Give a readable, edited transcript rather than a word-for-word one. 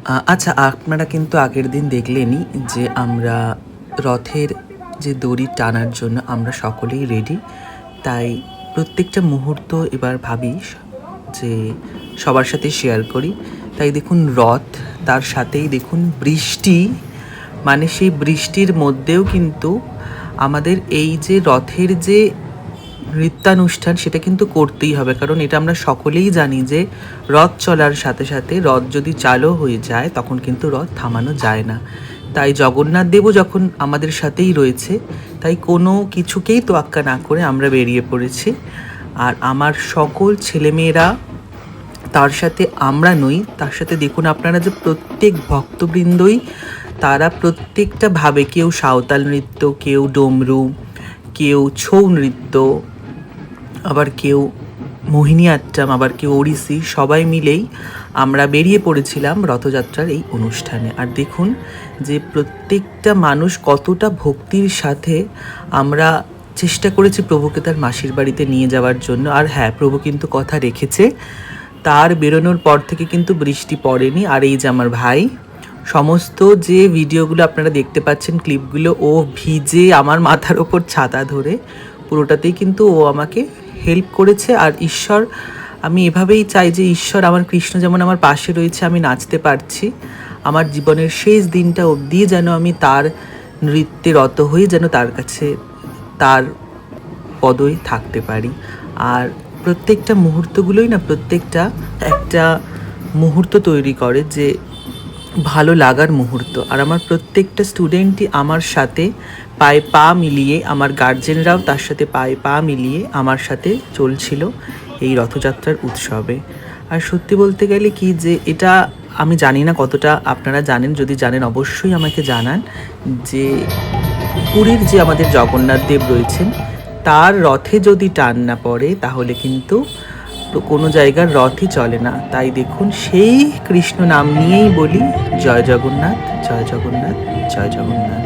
আচ্ছা, আপনারা কিন্তু আগের দিন দেখলেনই যে আমরা রথের যে দড়ি টানার জন্য আমরা সকলেই রেডি। তাই প্রত্যেকটা মুহূর্ত এবার ভাবি যে সবার সাথে শেয়ার করি। তাই দেখুন রথ, তার সাথেই দেখুন বৃষ্টি, মানে সেই বৃষ্টির মধ্যেও কিন্তু আমাদের এই যে রথের যে নৃত্যানুষ্ঠান সেটা কিন্তু করতেই হবে, কারণ এটা আমরা সকলেই জানি যে রথ চলার সাথে সাথে রথ যদি চালু হয়ে যায় তখন কিন্তু রথ থামানো যায় না। তাই জগন্নাথ দেবও যখন আমাদের সাথেই রয়েছে, তাই কোনো কিছুকেই তোয়াক্কা না করে আমরা বেরিয়ে পড়েছি। আর আমার সকল ছেলেমেয়েরা তার সাথে আমরা নই, তার সাথে দেখুন আপনারা যে প্রত্যেক ভক্তবৃন্দই তারা প্রত্যেকটা ভাবে, কেউ সাঁওতাল নৃত্য, কেউ ডমরু, কেউ ছৌ নৃত্য, আবার কেউ মোহিনী আট্টাম, আবার কেউ ওড়িশি, সবাই মিলেই আমরা বেরিয়ে পড়েছিলাম রথযাত্রার এই অনুষ্ঠানে। আর দেখুন যে প্রত্যেকটা মানুষ কতটা ভক্তির সাথে আমরা চেষ্টা করেছি প্রভুকে তার মাসির বাড়িতে নিয়ে যাওয়ার জন্য। আর হ্যাঁ, প্রভু কিন্তু কথা রেখেছে, তার বেরোনোর পর থেকে কিন্তু বৃষ্টি পড়েনি। আর এই যে আমার ভাই, সমস্ত যে ভিডিওগুলো আপনারা দেখতে পাচ্ছেন, ক্লিপগুলো, ও ভিজে আমার মাথার ওপর ছাতা ধরে পুরোটাতেই কিন্তু ও আমাকে হেল্প করেছে। আর ঈশ্বর, আমি এভাবেই চাই যে ঈশ্বর, আমার কৃষ্ণ যেমন আমার পাশে রয়েছে, আমি নাচতে পারছি, আমার জীবনের শেষ দিনটা অবধি যেন আমি তার নৃত্যে রত হয়ে যেন তার কাছে, তার পদই থাকতে পারি। আর প্রত্যেকটা মুহূর্তগুলোই না, প্রত্যেকটা একটা মুহূর্ত তৈরি করে যে ভালো লাগার মুহূর্ত। আর আমার প্রত্যেকটা স্টুডেন্টই আমার সাথে পায়ে পা মিলিয়ে, আমার গার্জেনরাও তার সাথে পায়ে পা মিলিয়ে আমার সাথে চলছিল এই রথযাত্রার উৎসবে। আর সত্যি বলতে গেলে কি, যে এটা আমি জানি না কতটা আপনারা জানেন, যদি জানেন অবশ্যই আমাকে জানান, যে পুরীর যে আমাদের জগন্নাথ দেব রয়েছেন, তার রথে যদি টান না পড়ে তাহলে কিন্তু তো কোনো জায়গার রথই চলে না। তাই দেখুন সেই কৃষ্ণ নাম নিয়েই বলি, জয় জগন্নাথ, জয় জগন্নাথ, জয় জগন্নাথ।